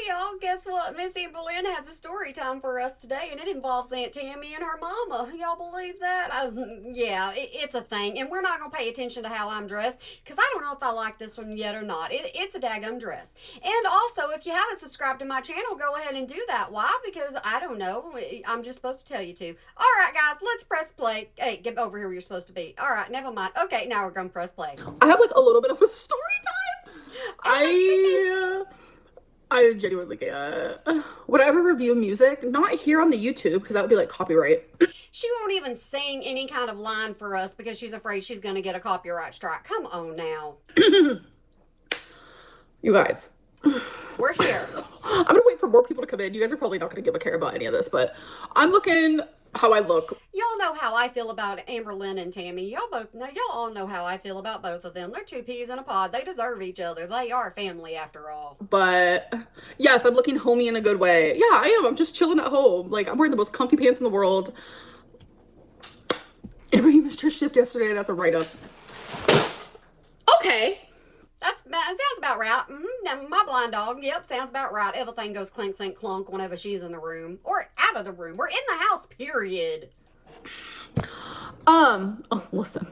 y'all, guess what? Miss Amberlynn has a story time for us today, and it involves Aunt Tammie and her mama. Y'all believe that? Yeah, it's a thing, and we're not going to pay attention to how I'm dressed, because I don't know if I like this one yet or not. It's a daggum dress. And also, if you haven't subscribed to my channel, go ahead and do that. Why? Because I don't know. I'm just supposed to tell you to. All right, guys, let's press play. Hey, get over here where you're supposed to be. All right, never mind. Okay, now we're going to press play. I have like a little bit of a story time. Oh, I genuinely would I ever review music? Not here on the YouTube because that would be like copyright. she won't even sing any kind of line for us because she's afraid she's going to get a copyright strike. Come on now. You guys, We're here. I'm gonna wait for more people to come in. You guys are probably not gonna give a care about any of this, but I'm looking how I look. Y'all know how I feel about Amberlynn and Tammie. Y'all both know. Y'all all know how I feel about both of them. They're two peas in a pod. They deserve each other. They are family after all. But yes, I'm looking homey in a good way. Yeah, I am. I'm just chilling at home. Like I'm wearing the most comfy pants in the world. Amber, you missed your shift yesterday. That's a write-up. Okay. That sounds about right. Now, my blind dog, yep, sounds about right. Everything goes clink, clink, clunk whenever she's in the room. Or out of the room. We're in the house, period. Oh, listen.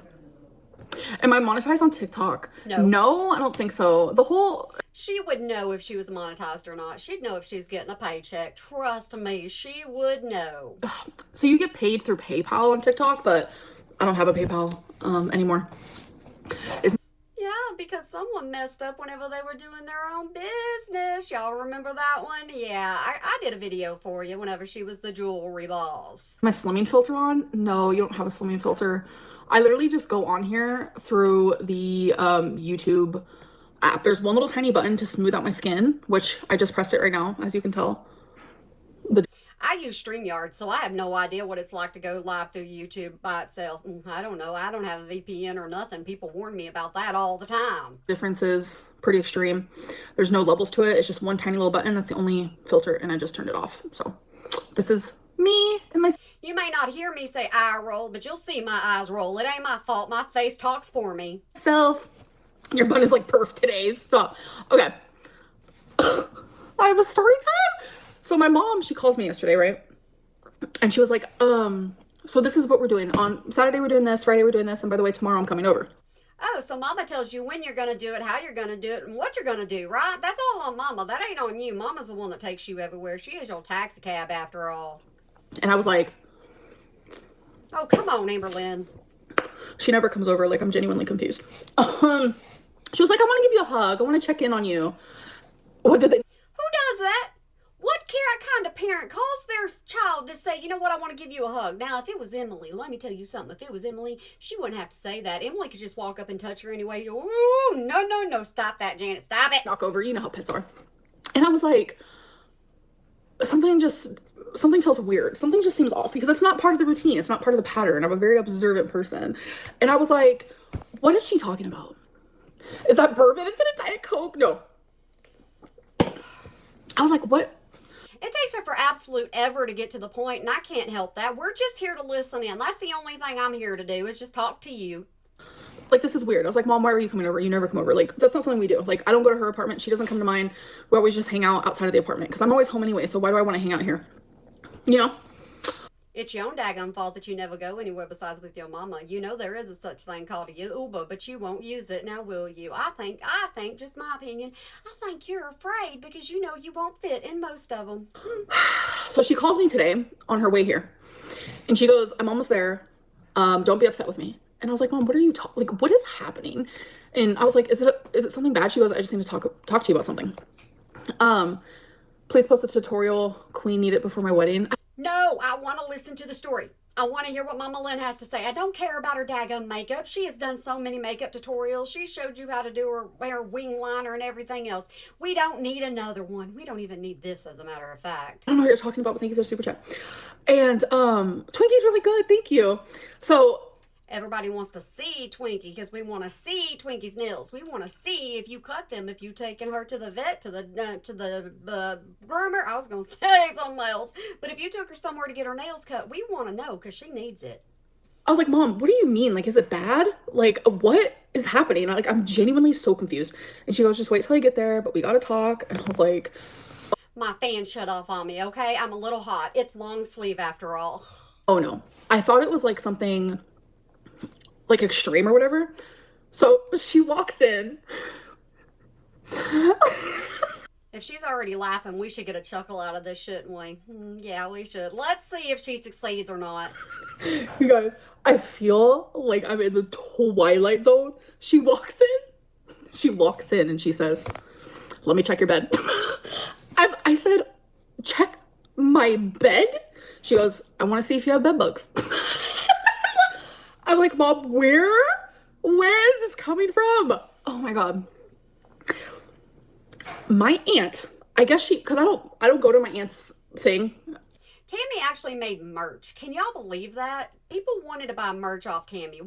Am I monetized on TikTok? No. No, I don't think so. The whole... She would know if she was monetized or not. She'd know if she's getting a paycheck. Trust me, she would know. So you get paid through PayPal on TikTok, but I don't have a PayPal anymore. Yeah, because someone messed up whenever they were doing their own business. Y'all remember that one? Yeah, I did a video for you whenever she was the jewelry boss. My slimming filter on? No, you don't have a slimming filter. I literally just go on here through the YouTube app. There's one little tiny button to smooth out my skin, which I just pressed it right now, as you can tell. I use StreamYard, so I have no idea what it's like to go live through YouTube by itself. I don't know. I don't have a VPN or nothing. People warn me about that all the time. Difference is pretty extreme. There's no levels to it. It's just one tiny little button. That's the only filter, and I just turned it off. So this is me and my... You may not hear me say eye roll, but you'll see my eyes roll. It ain't my fault. My face talks for me. Self. Your bun is like perf today. Stop. Okay. I have a story time. So my mom, she calls me yesterday, right? And she was like, so this is what we're doing. On Saturday we're doing this, Friday we're doing this, and by the way, tomorrow I'm coming over. Oh, so mama tells you when you're going to do it, how you're going to do it, and what you're going to do, right? That's all on mama. That ain't on you. Mama's the one that takes you everywhere. She is your taxi cab after all. And I was like... Oh, come on, Amberlynn. She never comes over. Like, I'm genuinely confused. She was like, I want to give you a hug. I want to check in on you. What did they... Who does that? What kind of parent calls their child to say, you know what, I want to give you a hug? Now, if it was Emily, let me tell you something. If it was Emily, she wouldn't have to say that. Emily could just walk up and touch her anyway. Ooh, no, stop that, Janet, stop it. Knock over, you know how pets are. And I was like, something feels weird. Something just seems off because it's not part of the routine. It's not part of the pattern. I'm a very observant person. And I was like, what is she talking about? Is that bourbon instead of Diet Coke? No. I was like, what? It takes her for absolute ever to get to the point, and I can't help that. We're just here to listen in. That's the only thing I'm here to do is just talk to you. Like, this is weird. I was like, Mom, why are you coming over? You never come over. Like, that's not something we do. Like, I don't go to her apartment. She doesn't come to mine. We always just hang out outside of the apartment because I'm always home anyway. So why do I want to hang out here? You know? It's your own daggum fault that you never go anywhere besides with your mama. You know there is a such thing called a Uber, but you won't use it. Now, will you? I think, just my opinion, I think you're afraid because you know you won't fit in most of them. So she calls me today on her way here. And she goes, I'm almost there. Don't be upset with me. And I was like, Mom, what are you talking? Like, what is happening? And I was like, is it something bad? She goes, I just need to talk to you about something. Please post a tutorial. Queen need it before my wedding. No, I want to listen to the story. I want to hear what Mama Lynn has to say. I don't care about her daggum makeup. She has done so many makeup tutorials. She showed you how to do her wing liner and everything else. We don't need another one. We don't even need this, as a matter of fact. I don't know what you're talking about, but thank you for the super chat. And Twinkie's really good. Thank you. So everybody wants to see Twinkie because we want to see Twinkie's nails. We want to see if you cut them, if you've taken her to the vet, to the groomer. I was going to say something else. But if you took her somewhere to get her nails cut, we want to know because she needs it. I was like, Mom, what do you mean? Like, is it bad? Like, what is happening? I'm genuinely so confused. And she goes, just wait till I get there, but we got to talk. And I was like... My fan shut off on me, okay? I'm a little hot. It's long sleeve after all. Oh no. I thought it was like something like extreme or whatever. So she walks in. If she's already laughing, we should get a chuckle out of this, shouldn't we? Yeah, we should. Let's see if she succeeds or not. You guys, I feel like I'm in the twilight zone. She walks in. She walks in and she says, "Let me check your bed." I said, "Check my bed?" She goes, "I want to see if you have bed bugs." I'm like, "Mom, where is this coming from?" Oh my God. My aunt, I guess because I don't go to my aunt's thing. Tammie actually made merch. Can y'all believe that? People wanted to buy merch off Tammie.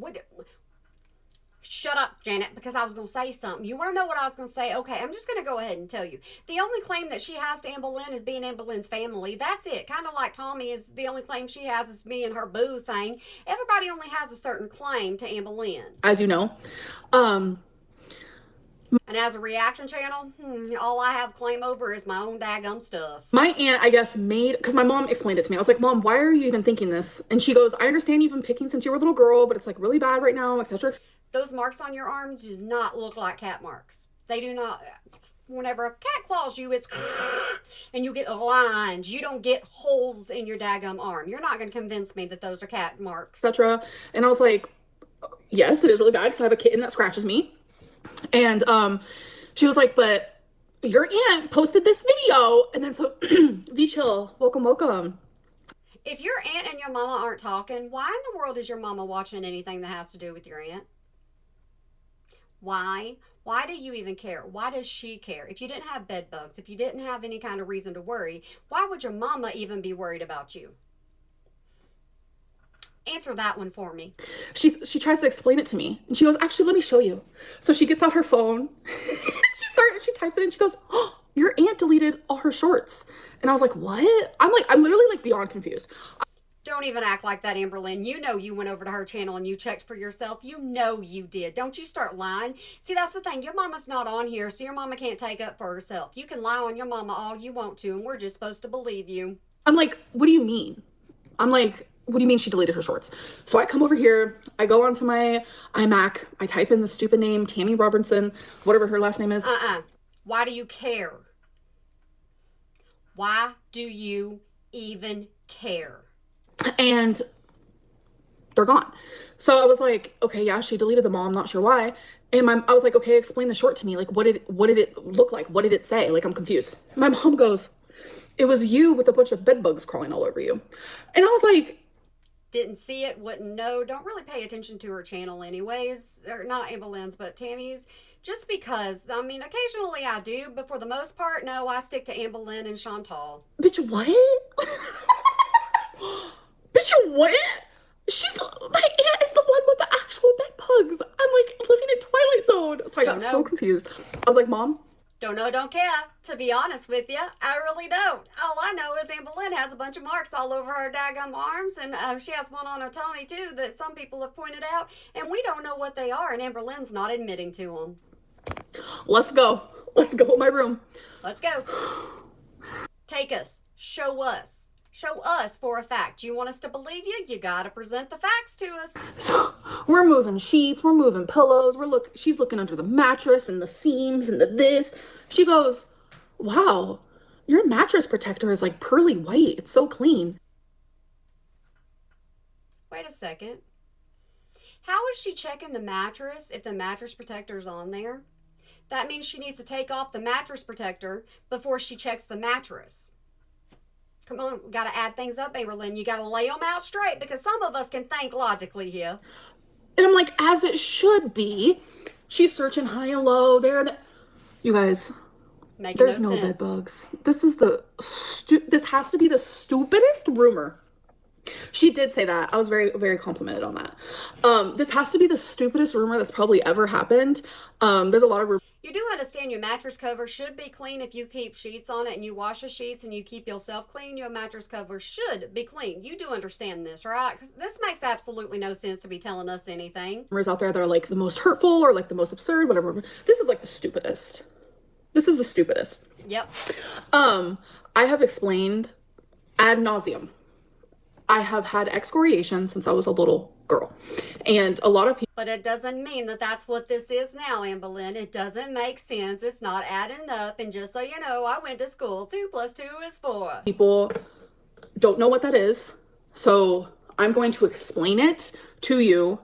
Shut up, Janet, because I was going to say something. You want to know what I was going to say? Okay, I'm just going to go ahead and tell you. The only claim that she has to Amberlynn is being Amberlynn's family. That's it. Kind of like Tammie is the only claim she has is being her boo thing. Everybody only has a certain claim to Amberlynn. As you know. And as a reaction channel, all I have claim over is my own daggum stuff. My aunt, I guess, because my mom explained it to me. I was like, "Mom, why are you even thinking this?" And she goes, "I understand you've been picking since you were a little girl, but it's like really bad right now, etc." Those marks on your arms do not look like cat marks. They do not. Whenever a cat claws you, it's and you get lines. You don't get holes in your daggum arm. You're not going to convince me that those are cat marks. Etc. And I was like, "Yes, it is really bad because I have a kitten that scratches me." And she was like, "But your aunt posted this video." And then so, V Chill, welcome. If your aunt and your mama aren't talking, why in the world is your mama watching anything that has to do with your aunt? Why? Why do you even care? Why does she care? If you didn't have bed bugs, if you didn't have any kind of reason to worry, why would your mama even be worried about you? Answer that one for me. She tries to explain it to me, and she goes, "Actually, let me show you." So she gets out her phone. She types it in. She goes, "Oh, your aunt deleted all her shorts." And I was like, "What?" I'm literally like beyond confused. Don't even act like that, Amberlynn. You know you went over to her channel and you checked for yourself. You know you did. Don't you start lying. See, that's the thing. Your mama's not on here, so your mama can't take up for herself. You can lie on your mama all you want to, and we're just supposed to believe you. I'm like, "What do you mean?" I'm like, "What do you mean she deleted her shorts?" So I come over here, I go onto my iMac, I type in the stupid name, Tammie Robertson, whatever her last name is. Why do you care? Why do you even care? And they're gone. So I was like, "Okay, yeah, she deleted them all. I'm not sure why." And I was like, "Okay, explain the short to me. Like, what did it look like? What did it say?" Like, I'm confused. My mom goes, "It was you with a bunch of bed bugs crawling all over you." And I was like, didn't see it, wouldn't know, don't really pay attention to her channel anyways, or not Amberlynn's, but Tammie's, just because, I mean, occasionally I do, but for the most part, no, I stick to Amberlynn and Chantal. "Bitch, what?" "Bitch, what?" My aunt is the one with the actual bed bugs. I'm like living in Twilight Zone. So I got so confused. I was like, "Mom, don't know, don't care. To be honest with you, I really don't. All I know is Amberlynn has a bunch of marks all over her daggum arms, and she has one on her tummy too that some people have pointed out, and we don't know what they are, and Amberlynn's not admitting to them." Let's go. Let's go in my room. Let's go. Take us. Show us. Show us for a fact. You want us to believe you? You gotta present the facts to us. So we're moving sheets, we're moving pillows, she's looking under the mattress and the seams and the this. She goes, "Wow, your mattress protector is like pearly white. It's so clean." Wait a second. How is she checking the mattress if the mattress protector's on there? That means she needs to take off the mattress protector before she checks the mattress. Come on, we gotta add things up, Amberlynn. You gotta lay them out straight because some of us can think logically here. And I'm like, as it should be. She's searching high and low. You guys, there's no bed bugs. This has to be the stupidest rumor. She did say that. I was very, very complimented on that. This has to be the stupidest rumor that's probably ever happened. There's a lot of rumors. You do understand your mattress cover should be clean if you keep sheets on it and you wash the sheets and you keep yourself clean. Your mattress cover should be clean. You do understand this, right? Because this makes absolutely no sense to be telling us anything. Rumors out there that are like the most hurtful or like the most absurd, whatever. This is like the stupidest. This is the stupidest. Yep. I have explained ad nauseum. I have had excoriation since I was a little girl. And a lot of people... But it doesn't mean that that's what this is now, Amberlynn. It doesn't make sense. It's not adding up. And just so you know, I went to school. 2 + 2 is 4. People don't know what that is. So I'm going to explain it to you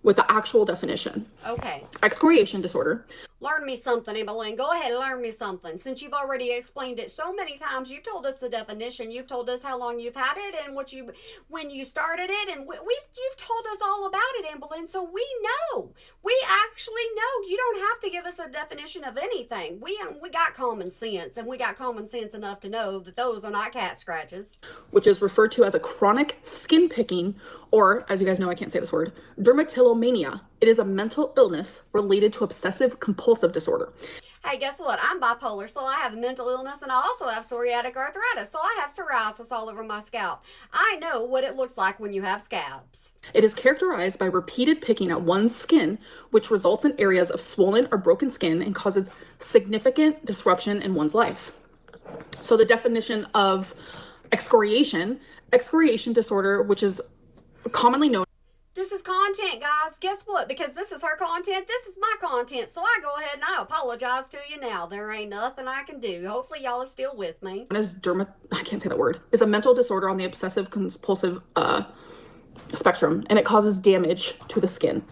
with the actual definition. Okay. Excoriation disorder. Learn me something, Amberlynn. Go ahead and learn me something. Since you've already explained it so many times, you've told us the definition, you've told us how long you've had it and when you started it, and you've told us all about it, Amberlynn, so we know. We actually know. You don't have to give us a definition of anything. We got common sense, and we got common sense enough to know that those are not cat scratches. Which is referred to as a chronic skin picking, or, as you guys know, I can't say this word, dermatillomania. It is a mental illness related to obsessive compulsive disorder. Hey, guess what? I'm bipolar, so I have mental illness, and I also have psoriatic arthritis, so I have psoriasis all over my scalp. I know what it looks like when you have scabs. It is characterized by repeated picking at one's skin, which results in areas of swollen or broken skin and causes significant disruption in one's life. So the definition of excoriation disorder, which is commonly known... This is content, guys. Guess what? Because this is her content, this is my content. So I go ahead and I apologize to you now. There ain't nothing I can do. Hopefully y'all are still with me. As I can't say that word. Is a mental disorder on the obsessive compulsive spectrum, and it causes damage to the skin.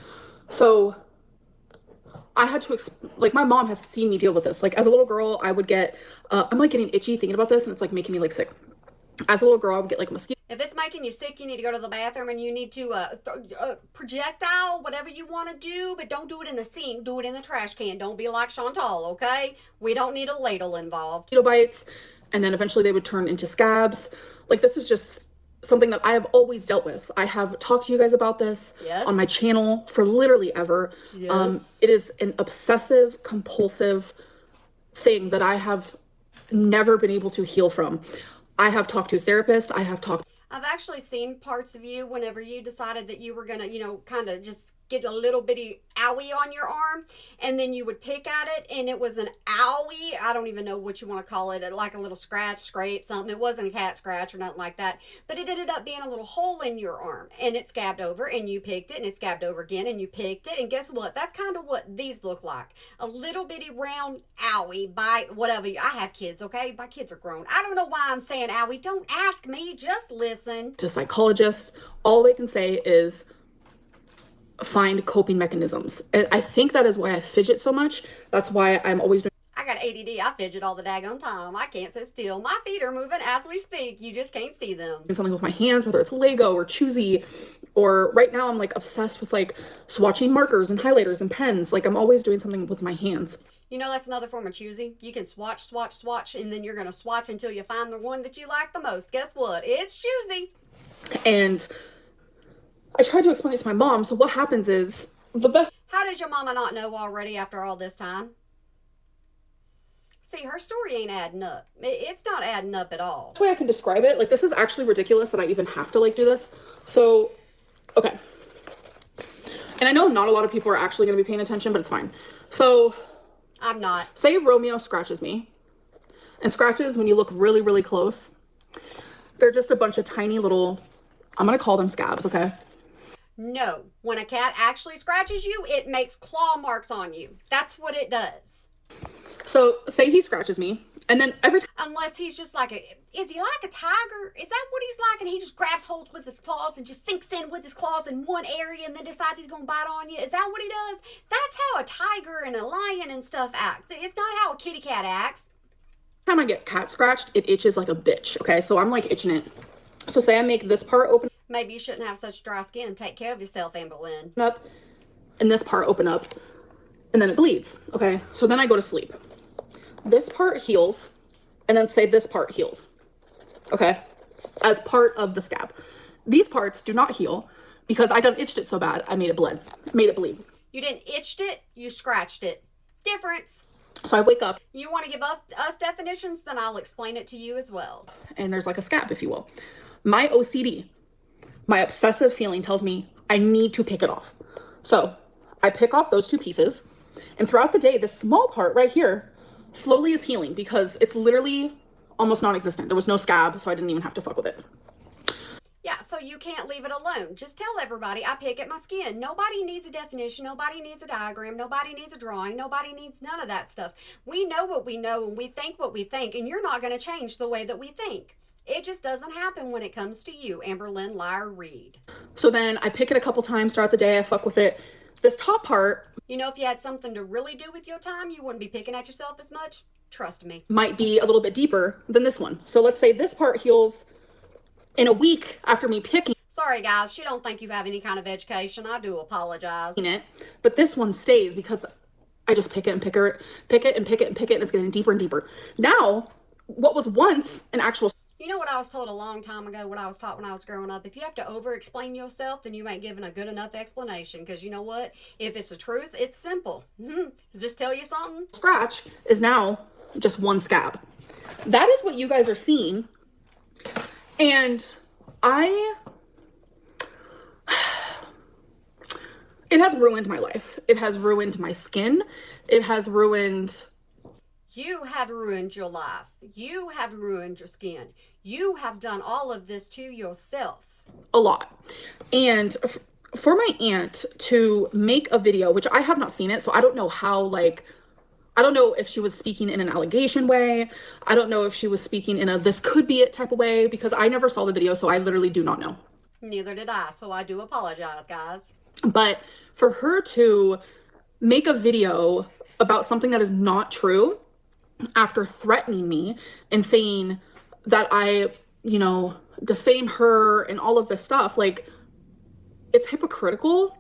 So I had to like, my mom has seen me deal with this. Like, as a little girl, I would get I'm like getting itchy thinking about this, and it's like making me like sick. As a little girl, I would get like mosquito. If it's making you sick, you need to go to the bathroom and you need to projectile, whatever you want to do, but don't do it in the sink. Do it in the trash can. Don't be like Chantal, okay? We don't need a ladle involved. Mosquito bites, and then eventually they would turn into scabs. Like, this is just something that I have always dealt with. I have talked to you guys about this on my channel for literally ever. Yes. It is an obsessive compulsive thing that I have never been able to heal from. I have talked to a therapist. I've actually seen parts of you whenever you decided that you were going to, kind of just get a little bitty owie on your arm, and then you would pick at it, and it was an owie. I don't even know what you want to call it, like a little scratch, scrape, something. It wasn't a cat scratch or nothing like that, but it ended up being a little hole in your arm, and it scabbed over, and you picked it, and it scabbed over again, and you picked it, and guess what? That's kind of what these look like. A little bitty round owie, bite, whatever. I have kids, okay? My kids are grown. I don't know why I'm saying owie. Don't ask me. Just listen. To psychologists, all they can say is find coping mechanisms. And I think that is why I fidget so much. That's why I'm always doing... I got ADD. I fidget all the daggone time. I can't sit still. My feet are moving as we speak. You just can't see them. Something with my hands, whether it's Lego or Choosy, or right now I'm like obsessed with like swatching markers and highlighters and pens. Like, I'm always doing something with my hands. You know, that's another form of choosy. You can swatch, and then you're going to swatch until you find the one that you like the most. Guess what? It's choosy. And I tried to explain it to my mom. So what happens is How does your mama not know already after all this time? See, her story ain't adding up. It's not adding up at all. That's the way I can describe it. Like, this is actually ridiculous that I even have to like do this. So, okay. And I know not a lot of people are actually going to be paying attention, but it's fine. So I'm not. Say Romeo scratches me. And scratches, when you look really, really close, they're just a bunch of tiny little, I'm going to call them scabs, okay? No. When a cat actually scratches you, it makes claw marks on you. That's what it does. So say he scratches me, and then every time... Unless he's just like is he like a tiger? Is that what he's like? And he just grabs holds with his claws and just sinks in with his claws in one area and then decides he's going to bite on you? Is that what he does? That's how a tiger and a lion and stuff act. It's not how a kitty cat acts. Every time I get cat scratched, it itches like a bitch, okay? So I'm like itching it. So say I make this part open Maybe you shouldn't have such dry skin. Take care of yourself, Amberlynn. up, and this part open up, and then it bleeds, okay? So then I go to sleep. This part heals, and then say this part heals, okay? As part of the scab. These parts do not heal because I done itched it so bad, I made it bleed. You didn't itched it, you scratched it. Difference. So I wake up. You want to give us definitions? Then I'll explain it to you as well. And there's like a scab, if you will. My OCD, my obsessive feeling tells me I need to pick it off. So I pick off those two pieces, and throughout the day, this small part right here slowly is healing because it's literally almost non-existent. There was no scab, so I didn't even have to fuck with it. Yeah, so you can't leave it alone. Just tell everybody I pick at my skin. Nobody needs a definition. Nobody needs a diagram. Nobody needs a drawing. Nobody needs none of that stuff. We know what we know and we think what we think, and you're not going to change the way that we think. It just doesn't happen when it comes to you, Amberlynn Liar Reid. So then I pick it a couple times throughout the day. I fuck with it. This top part, You know, if you had something to really do with your time, you wouldn't be picking at yourself as much. Trust me. might be a little bit deeper than this one. So let's say this part heals in a week after me picking Sorry, guys. She don't think you have any kind of education. I do apologize. it, but this one stays because I just pick it and pick it, pick it and pick it and pick it, and it's getting deeper and deeper. Now, what was once an actual You know what I was told a long time ago, what I was taught when I was growing up? If you have to over-explain yourself, then you ain't given a good enough explanation. Because you know what? If it's the truth, it's simple. Does this tell you something? scratch is now just one scab. That is what you guys are seeing. And it has ruined my life. It has ruined my skin. It has ruined You have ruined your life. You have ruined your skin. You have done all of this to yourself. a lot. And for my aunt to make a video, which I have not seen it, so I don't know how, like, I don't know if she was speaking in an allegation way. I don't know if she was speaking in a this could be it type of way because I never saw the video, so I literally do not know. Neither did I, so I do apologize, guys. But for her to make a video about something that is not true after threatening me and saying that I, defame her and all of this stuff, like, it's hypocritical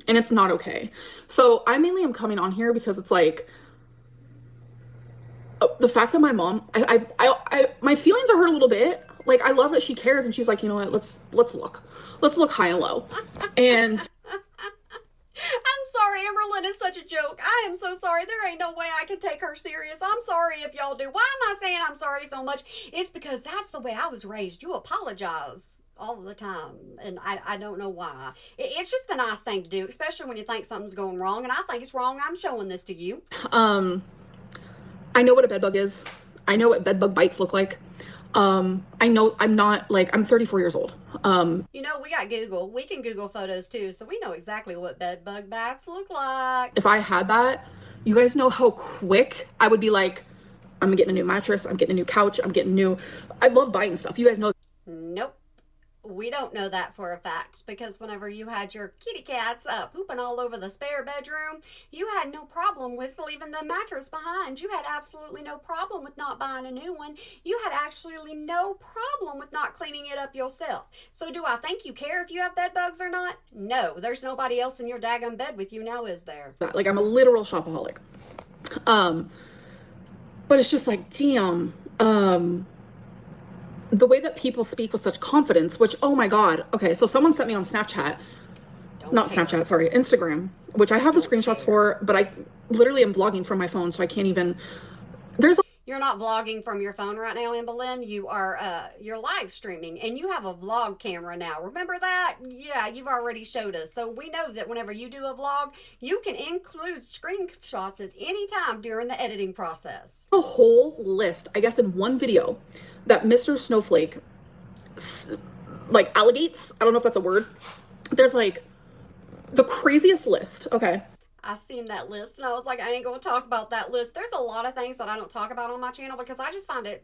and it's not okay. So I mainly am coming on here because it's like, the fact that my mom, my feelings are hurt a little bit. Like, I love that she cares and she's like, you know what, let's look high and low. And I'm sorry, Amberlynn is such a joke. I am so sorry. There ain't no way I can take her serious. I'm sorry if y'all do. Why am I saying I'm sorry so much? It's because that's the way I was raised. You apologize all the time, and I don't know why. It's just the nice thing to do, especially when you think something's going wrong, and I think it's wrong. I'm showing this to you. I know what a bedbug is. I know what bedbug bites look like. I know I'm 34 years old. You know, we got Google. We can Google photos too, so we know exactly what bed bug bites look like. If I had that, you guys know how quick I would be like, I'm getting a new mattress, I'm getting a new couch, I love buying stuff. You guys know. Nope. We don't know that for a fact because whenever you had your kitty cats pooping all over the spare bedroom, you had no problem with leaving the mattress behind. You had absolutely no problem with not buying a new one. You had actually no problem with not cleaning it up yourself. So do I think you care if you have bed bugs or not? No, there's nobody else in your daggone bed with you now, is there? Like, I'm a literal shopaholic. But it's just like, damn, the way that people speak with such confidence, which, oh my God. Okay, so someone sent me on Snapchat, Instagram, which I have the screenshots for, but I literally am vlogging from my phone, so I can't even, You're not vlogging from your phone right now, Amberlynn. You're live streaming, and you have a vlog camera now. Remember that? Yeah, you've already showed us. So we know that whenever you do a vlog, you can include screenshots at any time during the editing process. a whole list, I guess, in one video that Mr. Snowflake, like, allegates. I don't know if that's a word. There's, like, the craziest list. Okay. I seen that list and I was like, I ain't gonna talk about that list. There's a lot of things that I don't talk about on my channel because I just find it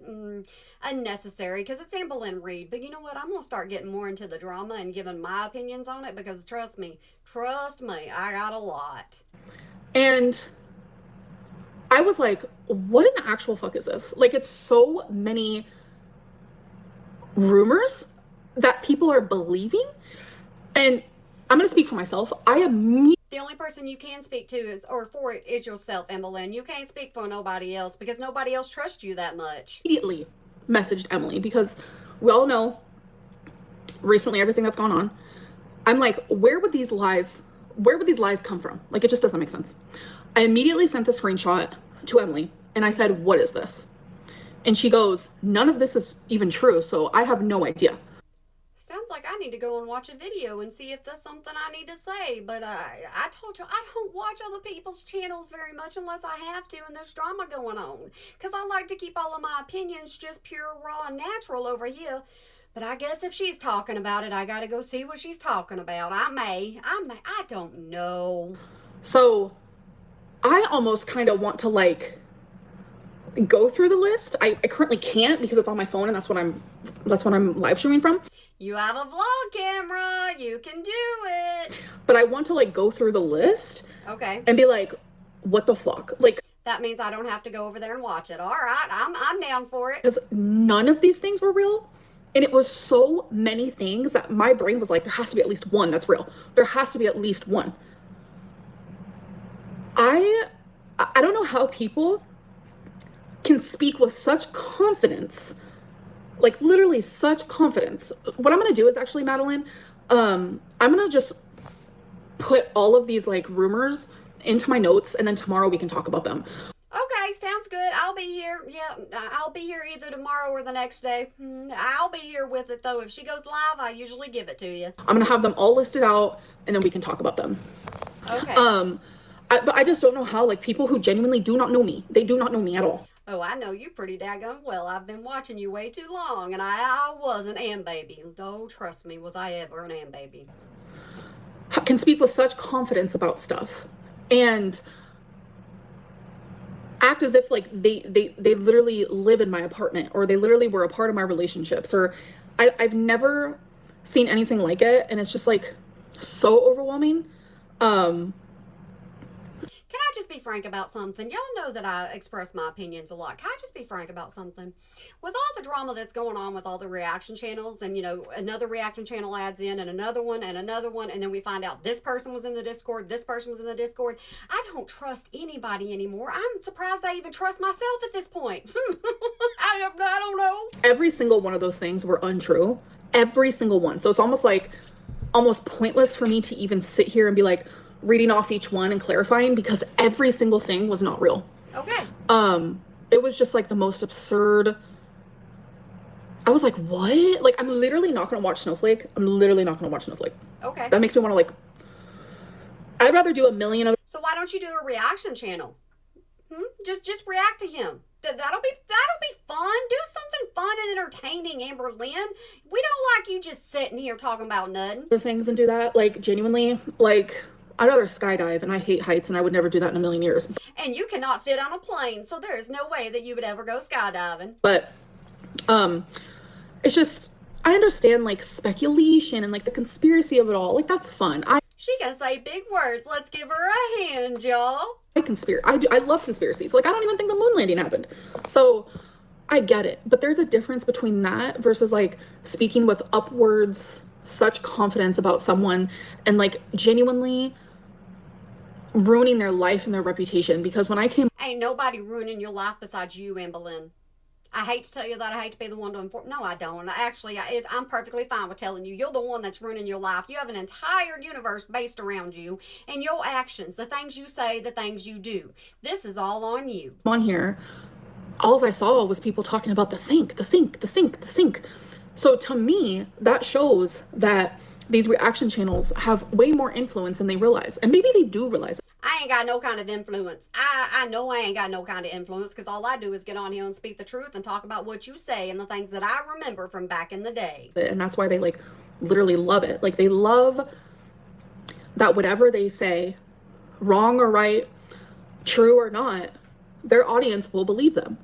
unnecessary because it's Amberlynn Reid. But you know what? I'm gonna start getting more into the drama and giving my opinions on it because trust me, I got a lot. And I was like, what in the actual fuck is this? Like, it's so many rumors that people are believing. And I'm going to speak for myself. The only person you can speak to is yourself, Amberlynn. You can't speak for nobody else because nobody else trusts you that much. Immediately messaged Emily because we all know recently everything that's gone on. I'm like, where would these lies come from? Like, it just doesn't make sense. I immediately sent the screenshot to Emily and I said, what is this? And she goes, none of this is even true, so I have no idea. Sounds like I need to go and watch a video and see if that's something I need to say. But I told you I don't watch other people's channels very much unless I have to and there's drama going on. Because I like to keep all of my opinions just pure, raw, and natural over here. But I guess if she's talking about it, I gotta go see what she's talking about. I don't know. So I almost kind of want to like go through the list. I currently can't because it's on my phone and that's what I'm live streaming from. You have a vlog camera. You can do it. But I want to like go through the list. Okay. And be like, what the fuck? Like, that means I don't have to go over there and watch it. All right, I'm down for it. Because none of these things were real. And it was so many things that my brain was like, there has to be at least one that's real. There has to be at least one. I don't know how people can speak with such confidence, like literally such confidence. What I'm going to do is actually, Madeline, I'm going to just put all of these like rumors into my notes and then tomorrow we can talk about them. Okay, sounds good. I'll be here. Yeah, I'll be here either tomorrow or the next day. I'll be here with it though. If she goes live, I usually give it to you. I'm going to have them all listed out and then we can talk about them. Okay. But I just don't know how, like, people who genuinely do not know me, they do not know me at all. Oh, I know you pretty daggone well. I've been watching you way too long, and I was an am baby. Oh, trust me, was I ever an am baby. Can speak with such confidence about stuff and act as if like they literally live in my apartment or they literally were a part of my relationships, or I've never seen anything like it, and it's just like so overwhelming. Can I just be frank about something? Y'all know that I express my opinions a lot. Can I just be frank about something? With all the drama that's going on with all the reaction channels, and, you know, another reaction channel adds in and another one, and then we find out this person was in the Discord, this person was in the Discord. I don't trust anybody anymore. I'm surprised I even trust myself at this point. I don't know. Every single one of those things were untrue. Every single one. So it's almost pointless for me to even sit here and be like, reading off each one and clarifying because every single thing was not real. Okay. It was just like the most absurd. I was like, what? Like, I'm literally not going to watch Snowflake. Okay. That makes me want to like, I'd rather do a million other. So why don't you do a reaction channel? Just react to him. That'll be fun. Do something fun and entertaining, Amberlynn. We don't like you just sitting here talking about nothing. Other things and do that. Like, genuinely, like, I'd rather skydive, and I hate heights, and I would never do that in a million years. And you cannot fit on a plane, so there is no way that you would ever go skydiving. But, it's just, I understand, like, speculation and, like, the conspiracy of it all. Like, that's fun. She can say big words. Let's give her a hand, y'all. I love conspiracies. Like, I don't even think the moon landing happened. So, I get it. But there's a difference between that versus, like, speaking with upwards such confidence about someone and, like, genuinely ruining their life and their reputation. Because when I came... Ain't nobody ruining your life besides you, Amberlynn. I hate to tell you that. I hate to be the one to inform. No, I don't. Actually, I'm perfectly fine with telling you. You're the one that's ruining your life. You have an entire universe based around you and your actions, the things you say, the things you do. This is all on you. On here, all I saw was people talking about the sink. So to me, that shows that these reaction channels have way more influence than they realize. And maybe they do realize it. I ain't got no kind of influence. I know I ain't got no kind of influence because all I do is get on here and speak the truth and talk about what you say and the things that I remember from back in the day. And that's why they, like, literally love it. Like, they love that whatever they say, wrong or right, true or not, their audience will believe them.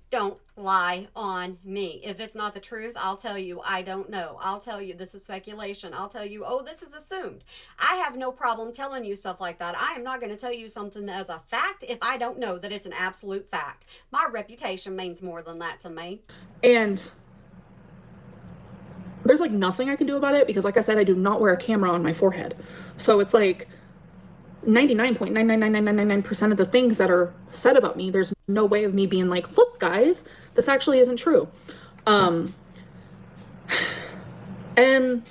Don't lie on me. If it's not the truth, I'll tell you I don't know. I'll tell you this is speculation. I'll tell you, oh, this is assumed. I have no problem telling you stuff like that. I am not going to tell you something as a fact if I don't know that it's an absolute fact. My reputation means more than that to me. And there's, like, nothing I can do about it because, like I said, I do not wear a camera on my forehead. So it's like 99.99999% of the things that are said about me, there's no way of me being like, look, guys, this actually isn't true. And I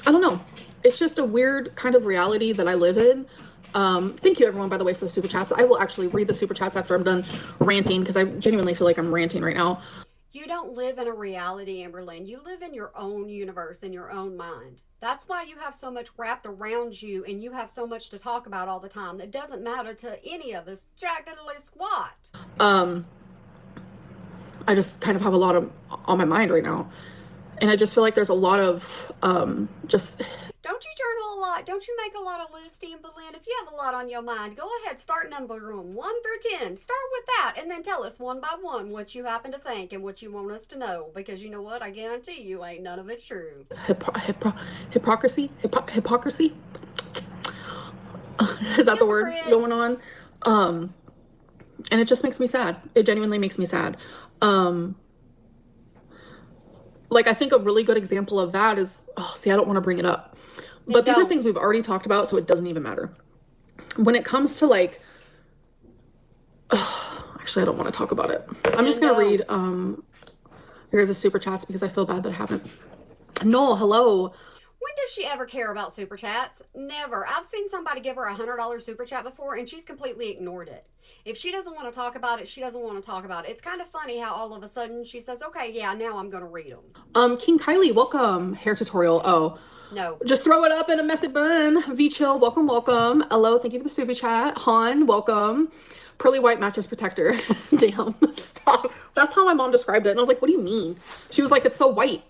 don't know. It's just a weird kind of reality that I live in. Thank you, everyone, by the way, for the super chats. I will actually read the super chats after I'm done ranting because I genuinely feel like I'm ranting right now. You don't live in a reality, Amberlynn. You live in your own universe, in your own mind. That's why you have so much wrapped around you and you have so much to talk about all the time that doesn't matter to any of us jack diddly squat. Um, I just kind of have a lot of on my mind right now. And I just feel like there's a lot of just Don't you journal a lot? Don't you make a lot of lists, Amberlynn? If you have a lot on your mind, go ahead, start number them 1 through 10. Start with that and then tell us one by one what you happen to think and what you want us to know. Because you know what? I guarantee you ain't none of it true. hypocrisy. Is that the word Hypocrite. going on? And it just makes me sad. It genuinely makes me sad. Like, I think a really good example of that is, oh, see, I don't want to bring it up. But these are things we've already talked about, so it doesn't even matter. When it comes to like, actually, I don't want to talk about it. I'm just going to read here's a super chats because I feel bad that I haven't. No, hello. When does she ever care about super chats? Never. I've seen somebody give her a $100 super chat before and she's completely ignored it. If she doesn't want to talk about it, she doesn't want to talk about it. It's kind of funny how all of a sudden she says, okay, yeah, now I'm going to read them. King Kylie, welcome. Hair tutorial. Oh, no. Just throw it up in a messy bun. V Chill, welcome, welcome. Hello, thank you for the super chat. Han, welcome. Pearly white mattress protector. Damn, stop. That's how my mom described it. And I was like, what do you mean? She was like, it's so white.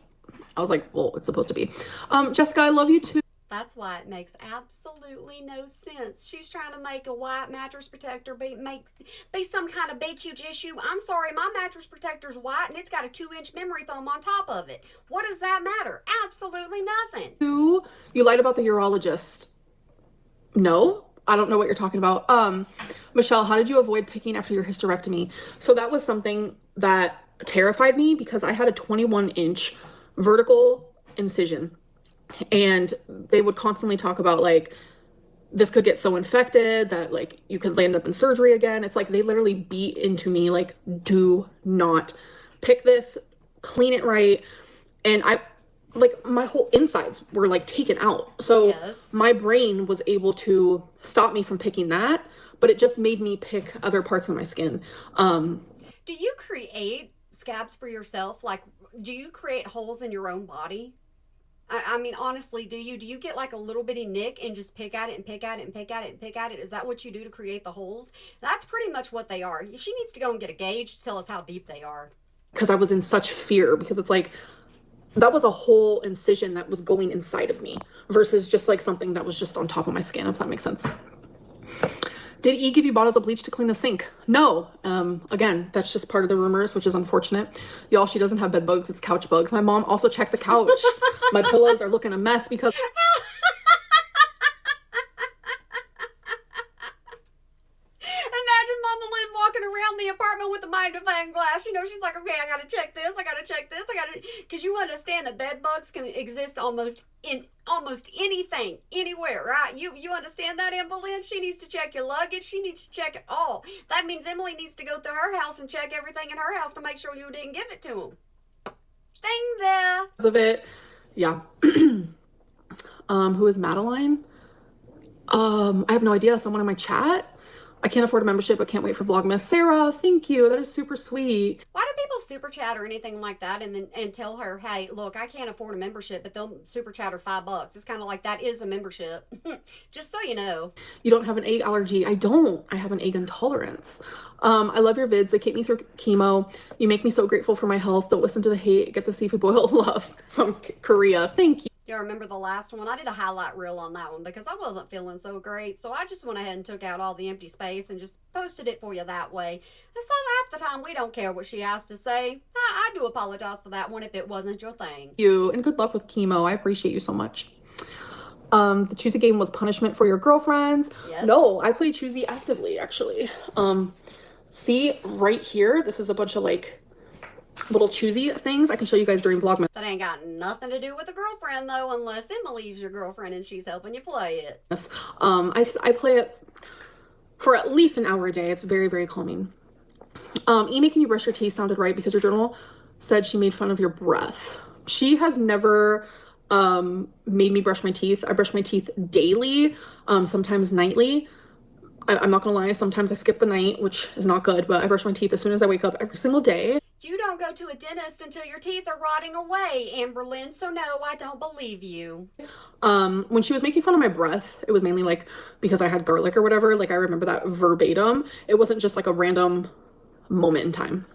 I was like, well, it's supposed to be. Jessica, I love you too. That's why it makes absolutely no sense. She's trying to make a white mattress protector be some kind of big, huge issue. I'm sorry, my mattress protector's white and it's got a 2-inch memory foam on top of it. What does that matter? Absolutely nothing. You lied about the urologist. No, I don't know what you're talking about. Michelle, how did you avoid picking after your hysterectomy? So that was something that terrified me because I had a 21-inch vertical incision. And they would constantly talk about like this could get so infected that like you could land up in surgery again. It's like they literally beat into me like, do not pick this, clean it right. And I like my whole insides were like taken out. So yes. My brain was able to stop me from picking that, but it just made me pick other parts of my skin. Do you create scabs for yourself? Like, do you create holes in your own body? I mean, honestly, do you get like a little bitty nick and just pick at it and pick at it and pick at it and pick at it? Is that what you do to create the holes? That's pretty much what they are. She needs to go and get a gauge to tell us how deep they are. Because I was in such fear because it's like, that was a whole incision that was going inside of me versus just like something that was just on top of my skin, if that makes sense. Did E give you bottles of bleach to clean the sink? No. Again, that's just part of the rumors, which is unfortunate. Y'all, she doesn't have bed bugs. It's couch bugs. My mom also checked the couch. My pillows are looking a mess because... Imagine Mama Lynn walking around the apartment with a magnifying glass. You know, she's like, okay, I gotta check this. Because you understand that bed bugs can exist in almost anything, anywhere, right? You understand that, Amberlynn? She needs to check your luggage. She needs to check it all. That means Emily needs to go through her house and check everything in her house to make sure you didn't give it to him. Thing there. Of it, yeah. Who is Madeline? I have no idea. Someone in my chat? I can't afford a membership, but can't wait for Vlogmas. Sarah, thank you. That is super sweet. Why do people super chat or anything like that and tell her, hey, look, I can't afford a membership, but they'll super chat her $5? It's kind of like that is a membership. Just so you know. You don't have an egg allergy. I don't. I have an egg intolerance. I love your vids. They keep me through chemo. You make me so grateful for my health. Don't listen to the hate. Get the seafood boil. Love from Korea. Thank you. Y'all remember the last one? I did a highlight reel on that one because I wasn't feeling so great. So I just went ahead and took out all the empty space and just posted it for you that way. And so half the time we don't care what she has to say. I do apologize for that one if it wasn't your thing. Thank you, and good luck with chemo. I appreciate you so much. The choosy game was punishment for your girlfriends. Yes. No, I played choosy actively, actually. See right here, this is a bunch of like little choosy things I can show you guys during Vlogmas. That ain't got nothing to do with a girlfriend though, unless Emily's your girlfriend and she's helping you play it. I play it for at least an hour a day. It's very, very calming. E making you brush your teeth sounded right because your journal said she made fun of your breath. She has never made me brush my teeth. I brush my teeth daily, sometimes nightly. I'm not gonna lie, sometimes I skip the night, which is not good, but I brush my teeth as soon as I wake up every single day. You You don't go to a dentist until your teeth are rotting away, Amberlynn, so no, I don't believe you. When she was making fun of my breath, it was mainly like because I had garlic or whatever. Like I remember that verbatim. It wasn't just like a random moment in time.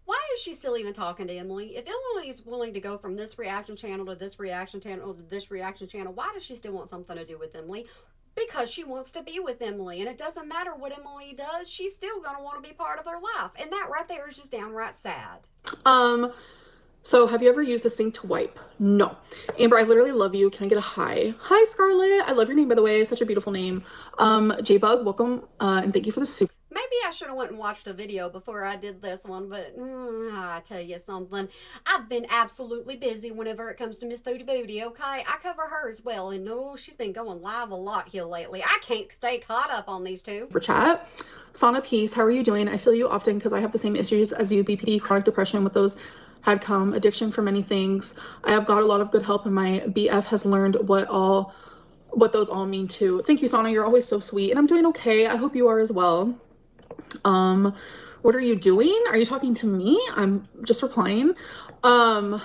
Why is she still even talking to Emily? If Emily is willing to go from this reaction channel to this reaction channel to this reaction channel, why does she still want something to do with Emily? Because she wants to be with Emily, and it doesn't matter what Emily does, she's still going to want to be part of their life. And that right there is just downright sad. So have you ever used a sink to wipe? No. Amber, I literally love you. Can I get a hi? Hi, Scarlett. I love your name, by the way. Such a beautiful name. J-Bug, welcome, and thank you for the super. Maybe I should have went and watched the video before I did this one, but I tell you something. I've been absolutely busy whenever it comes to Miss Booty Booty, okay? I cover her as well, and she's been going live a lot here lately. I can't stay caught up on these two. For chat. Sauna Peace, how are you doing? I feel you often because I have the same issues as you, BPD, chronic depression with those had come, addiction for many things. I have got a lot of good help, and my BF has learned what those all mean too. Thank you, Sana. You're always so sweet, and I'm doing okay. I hope you are as well. What are you doing? Are you talking to me? I'm just replying. And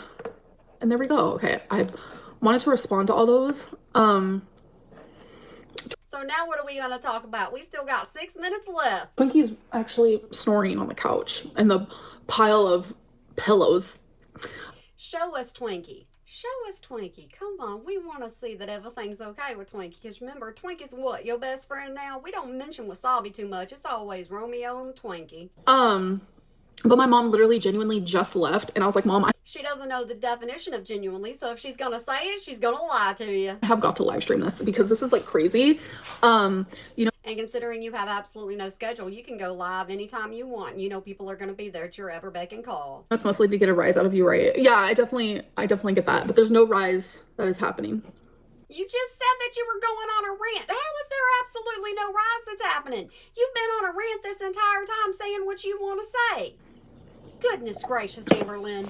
there we go. Okay, I wanted to respond to all those. So now what are we going to talk about? We still got 6 minutes left. Twinky's actually snoring on the couch and the pile of pillows. Show us Twinkie. Show us Twinkie. Come on. We want to see that everything's okay with Twinkie. Because remember, Twinkie's what? Your best friend now? We don't mention Wasabi too much. It's always Romeo and Twinkie. But my mom literally genuinely just left. And I was like, Mom, she doesn't know the definition of genuinely. So if she's going to say it, she's going to lie to you. I have got to live stream this because this is like crazy. You know. And considering you have absolutely no schedule, you can go live anytime you want. You know people are going to be there at your ever beck and call. That's mostly to get a rise out of you, right? Yeah, I definitely get that. But there's no rise that is happening. You just said that you were going on a rant. How is there absolutely no rise that's happening? You've been on a rant this entire time saying what you want to say. Goodness gracious, Amberlynn.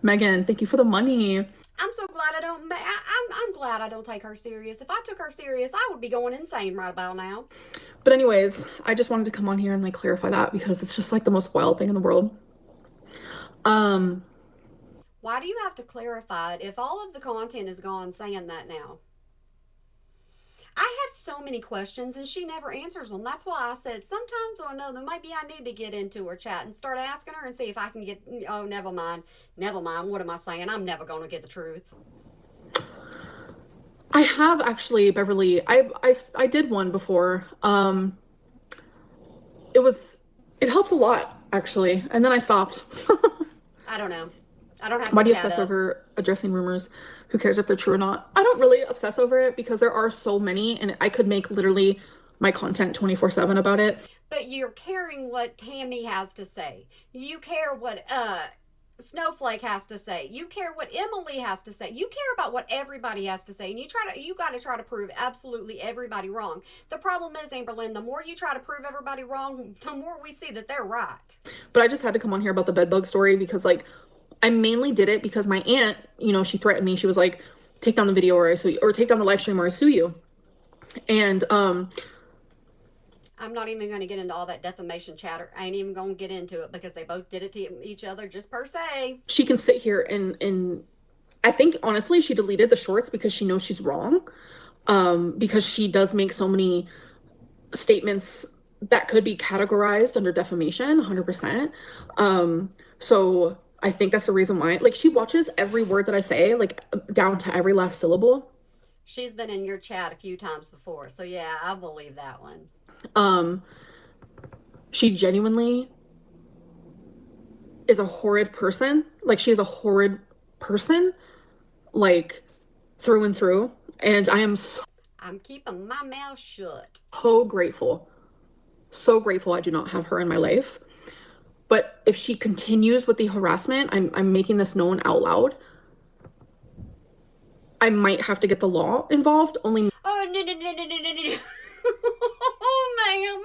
Megan, thank you for the money. I'm so glad I'm glad I don't take her serious. If I took her serious, I would be going insane right about now. But anyways, I just wanted to come on here and like clarify that because it's just like the most wild thing in the world. Why do you have to clarify it if all of the content is gone saying that now? I have so many questions and she never answers them. That's why I said sometimes or another, maybe I need to get into her chat and start asking her and see if I can get, oh, never mind. Never mind. What am I saying? I'm never going to get the truth. I have actually, Beverly, I did one before. It helped a lot actually. And then I stopped. I don't know. I don't have. Why do you obsess over addressing rumors? Who cares if they're true or not? I don't really obsess over it because there are so many and I could make literally my content 24/7 about it. But you're caring what Tammie has to say. You care what Snowflake has to say. You care what Emily has to say. You care about what everybody has to say. And you got to try to prove absolutely everybody wrong. The problem is, Amberlynn, the more you try to prove everybody wrong, the more we see that they're right. But I just had to come on here about the bedbug story because like I mainly did it because my aunt, you know, she threatened me. She was like, take down the video or I sue you, or take down the live stream or I sue you. And I'm not even going to get into all that defamation chatter. I ain't even going to get into it because they both did it to each other just per se. She can sit here and I think honestly she deleted the shorts because she knows she's wrong. Because she does make so many statements that could be categorized under defamation 100%. So I think that's the reason why, like, she watches every word that I say, like, down to every last syllable. She's been in your chat a few times before, so yeah, I believe that one. She genuinely is a horrid person. Like, she is a horrid person, like, through and through. And I'm keeping my mouth shut. So grateful. So grateful I do not have her in my life. But if she continues with the harassment, I'm making this known out loud. I might have to get the law involved. Only. Oh, no. Oh, ma'am.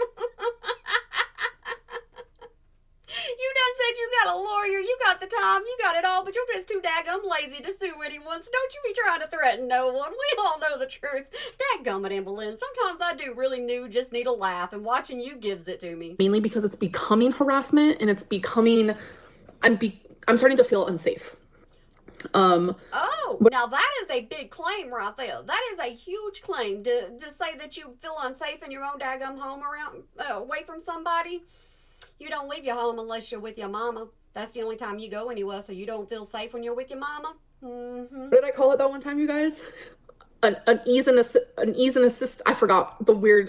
You done said you got a lawyer, you got the time, you got it all, but you're just too daggum lazy to sue anyone, so don't you be trying to threaten no one. We all know the truth. Dadgummit, Amberlynn, sometimes I do really just need a laugh, and watching you gives it to me. Mainly because it's becoming harassment, and it's becoming I'm starting to feel unsafe. Oh, What now that is a big claim right there. That is a huge claim to say that you feel unsafe in your own daggum home around away from somebody. You don't leave your home unless you're with your mama. That's the only time you go anywhere, so you don't feel safe when you're with your mama. Mm-hmm. did I call it that one time, you guys? An ease and assist. I forgot the weird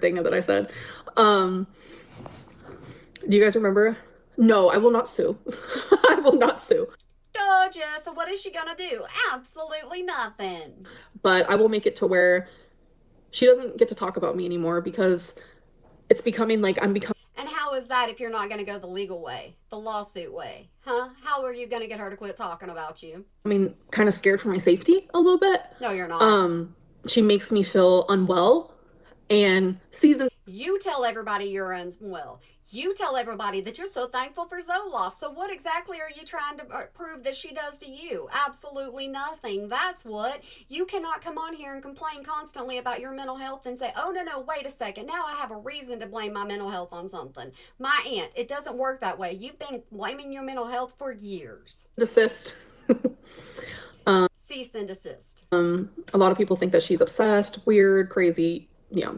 thing that I said. Um, do you guys remember? No, I will not sue. I will not sue. Gotcha. So what is she gonna do? Absolutely nothing. But I will make it to where she doesn't get to talk about me anymore because it's becoming like I'm And how is that if you're not gonna go the legal way, the lawsuit way? Huh? How are you gonna get her to quit talking about you? becoming kind of scared for my safety a little bit. No, you're not. She makes me feel unwell and season You tell everybody you're unwell. You tell everybody that you're so thankful for Zoloft. So, what exactly are you trying to prove that she does to you? Absolutely nothing. That's what. You cannot come on here and complain constantly about your mental health and say, oh, no, wait a second. Now I have a reason to blame my mental health on something. My aunt, it doesn't work that way. You've been blaming your mental health for years. desist. Cease and desist. A lot of people think that she's obsessed, weird, crazy. Yeah.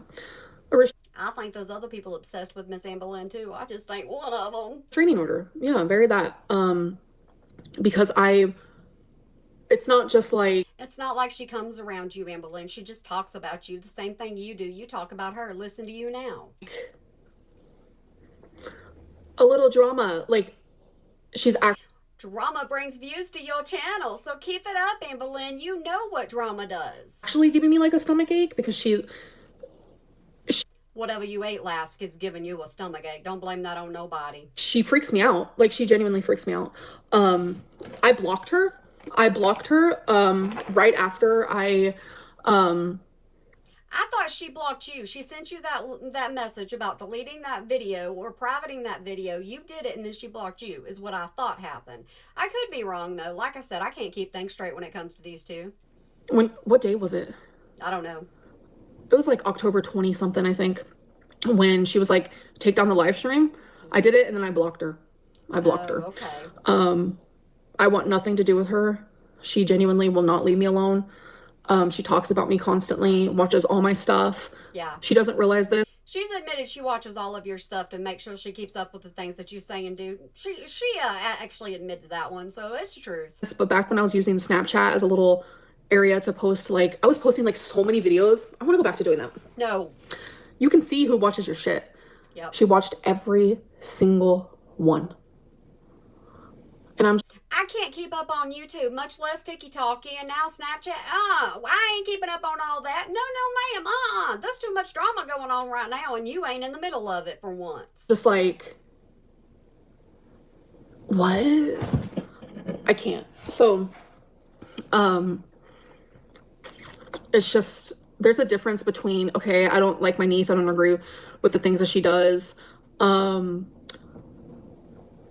A I think those other people obsessed with Miss Amberlynn too. I just ain't one of them. restraining order. Yeah, very that. Because it's not just like It's not like she comes around you, Amberlynn. She just talks about you the same thing you do. You talk about her. Listen to you now. a little drama. Like she's Drama brings views to your channel, so keep it up, Amberlynn. You know what drama does. actually giving me like a stomach ache because Whatever you ate last is giving you a stomach ache. Don't blame that on nobody. she freaks me out. Like she genuinely freaks me out. I blocked her. Right after I thought she blocked you. She sent you that message about deleting that video or privating that video. You did it and then she blocked you is what I thought happened. I could be wrong though. Like I said, I can't keep things straight when it comes to these two. what day was it? I don't know. It was like October 20 something, I think, when she was like, take down the live stream. I did it and then I blocked her. Oh, okay. I want nothing to do with her. She genuinely will not leave me alone. She talks about me constantly, watches all my stuff. Yeah. She doesn't realize this, She's admitted she watches all of your stuff to make sure she keeps up with the things that you say and do. She actually admitted that one, so it's the truth. but back when I was using Snapchat as a little area to post, like, I was posting like so many videos. I want to go back to doing that. No. You can see who watches your shit. Yep. She watched every single one. And I can't keep up on YouTube, much less TikTok and now Snapchat. I ain't keeping up on all that. No, ma'am. There's too much drama going on right now, and you ain't in the middle of it for once. just like, what? I can't. So, it's just, there's a difference between, okay, I don't like my niece, I don't agree with the things that she does.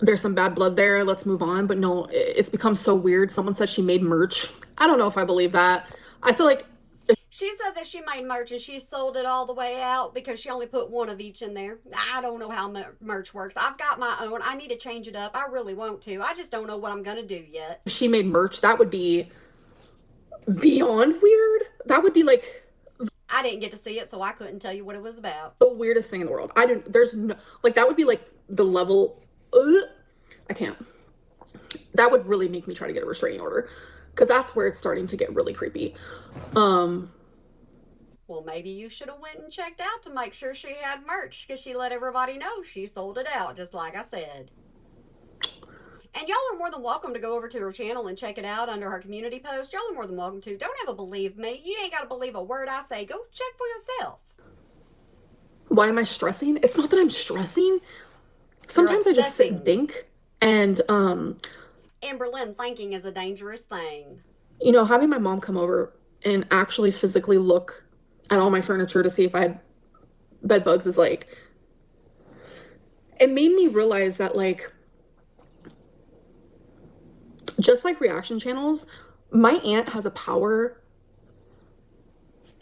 There's some bad blood there, let's move on. But no, it's become so weird. Someone said she made merch. I don't know if I believe that. I feel like She said that she made merch and she sold it all the way out because she only put one of each in there. I don't know how merch works. I've got my own. I need to change it up. I really want to. I just don't know what I'm going to do yet. if she made merch, that would be beyond weird. That would be like I didn't get to see it, so I couldn't tell you what it was about. the weirdest thing in the world. I didn't, there's no, like, that would be like the level, I can't. That would really make me try to get a restraining order because that's where it's starting to get really creepy. Well, maybe you should have went and checked out to make sure she had merch because she let everybody know she sold it out, just like I said. And y'all are more than welcome to go over to her channel and check it out under her community post. Y'all are more than welcome to. Don't ever believe me. You ain't got to believe a word I say. Go check for yourself. Why am I stressing? It's not that I'm stressing. Sometimes I just sit and think. And, Amberlynn, thinking is a dangerous thing. you know, having my mom come over and actually physically look at all my furniture to see if I had bed bugs is like, it made me realize that, like, just like reaction channels, my aunt has a power,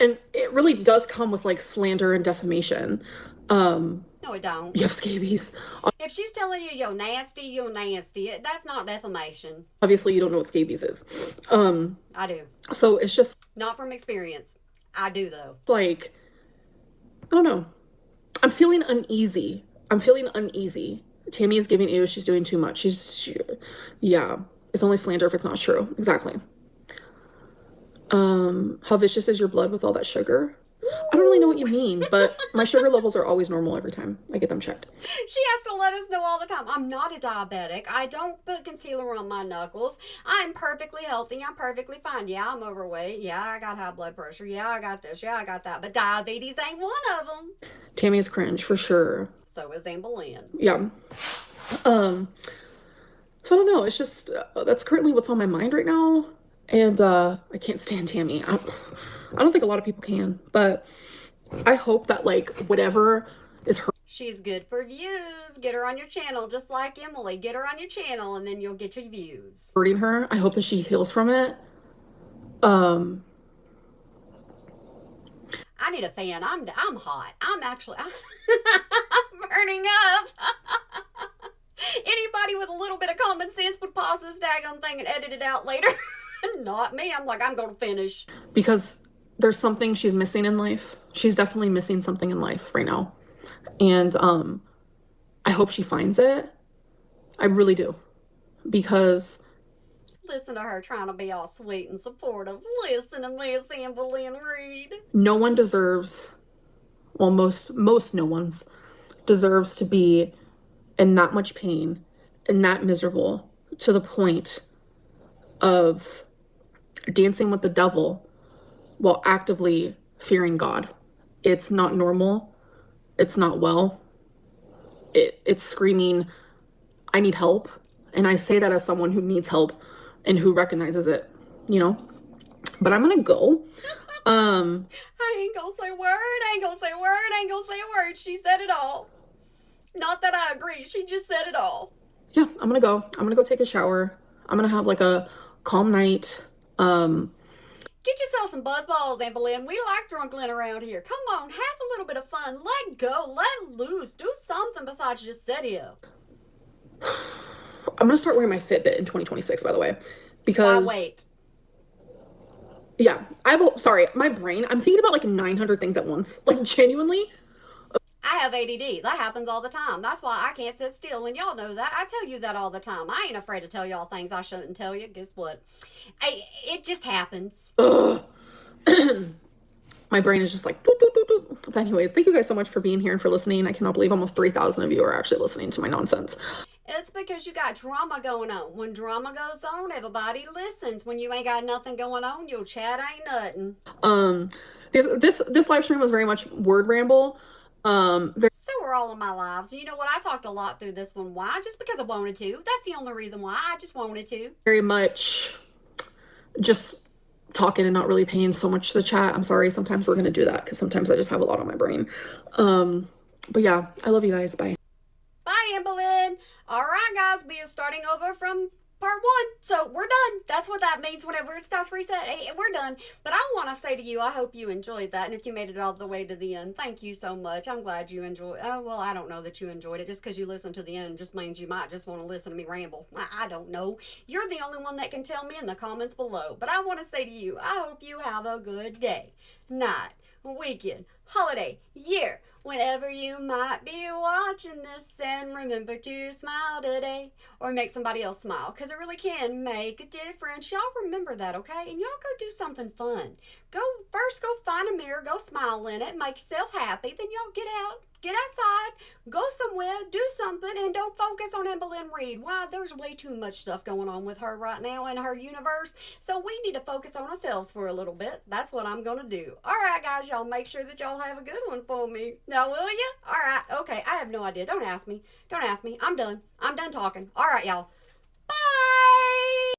and it really does come with like slander and defamation. No, it don't. You have scabies. If she's telling you you're nasty, you're nasty. That's not defamation. Obviously, you don't know what scabies is. I do. So it's just Not from experience. I do, though. like, I don't know. I'm feeling uneasy. Tammie is giving ew. She's doing too much. Yeah. It's only slander if it's not true. Exactly. How vicious is your blood with all that sugar? I don't really know what you mean, but my sugar levels are always normal every time I get them checked. She has to let us know all the time. I'm not a diabetic. I don't put concealer on my knuckles. I'm perfectly healthy. I'm perfectly fine. Yeah, I'm overweight. Yeah, I got high blood pressure. Yeah, I got this. Yeah, I got that. But diabetes ain't one of them. Tammie is cringe for sure. So is Amberlynn. Yeah. So I don't know. It's just that's currently what's on my mind right now, and I can't stand Tammie. I don't think a lot of people can, but I hope that like whatever is her. She's good for views. Get her on your channel, just like Emily. Get her on your channel, and then you'll get your views. Hurting her. I hope that she heals from it. I need a fan. I'm hot. I'm burning up. Anybody with a little bit of common sense would pause this daggone thing and edit it out later. Not me. I'm like, I'm going to finish. Because there's something she's missing in life. She's definitely missing something in life right now. And I hope she finds it. I really do. Because listen to her trying to be all sweet and supportive. Listen to Miss Amberlynn Reid. No one deserves, well, most no one's deserves to be in that much pain and that miserable to the point of dancing with the devil while actively fearing God. It's not normal. It's not well. It's screaming, I need help. And I say that as someone who needs help and who recognizes it, you know? But I'm gonna go. I ain't gonna say a word, ain't gonna say a word, ain't gonna say a word. She said it all. Not that I agree, she just said it all. Yeah, I'm gonna go. I'm gonna go take a shower. I'm gonna have like a calm night. Get yourself some buzz balls, Amberlynn. We like drunkling around here. Come on, have a little bit of fun. Let go, let loose. Do something besides just sit here. I'm gonna start wearing my Fitbit in 2026, by the way, because why wait? Yeah, sorry, my brain. I'm thinking about like 900 things at once, like genuinely. I have ADD. That happens all the time. That's why I can't sit still, and y'all know that. I tell you that all the time. I ain't afraid to tell y'all things I shouldn't tell you. Guess what? It just happens. My brain is just like doot, doot, doot, doot. But anyways, thank you guys so much for being here and for listening. I cannot believe almost 3,000 of you are actually listening to my nonsense. It's because you got drama going on. When drama goes on, everybody listens. When you ain't got nothing going on, your chat ain't nothing. This live stream was very much word ramble. So are all of my lives. You know what? I talked a lot through this one. Why? Just because I wanted to. That's the only reason why. I just wanted to. Very much just talking and not really paying so much to the chat. I'm sorry. Sometimes we're going to do that because sometimes I just have a lot on my brain. But yeah, I love you guys. Bye. Bye, Amberlynn. All right, guys. We are starting over from part 1. So we're done. That's what that means whenever it starts reset. Hey, we're done. But I want to say to you, I hope you enjoyed that. And if you made it all the way to the end, thank you so much. I'm glad you enjoyed. Oh, well, I don't know that you enjoyed it. Just because you listened to the end just means you might just want to listen to me ramble. I don't know. You're the only one that can tell me in the comments below. But I want to say to you, I hope you have a good day, night, weekend, holiday, year, whenever you might be watching this, and remember to smile today or make somebody else smile, because it really can make a difference. Y'all remember that, okay? And y'all go do something fun. Go find a mirror, go smile in it, make yourself happy, then y'all get out, get outside, go somewhere, do something, and don't focus on Amberlynn Reid. Why? There's way too much stuff going on with her right now in her universe, so we need to focus on ourselves for a little bit. That's what I'm gonna do. All right, guys, y'all make sure that y'all have a good one for me. Now, will you? All right, okay, I have no idea. Don't ask me. I'm done talking. All right, y'all.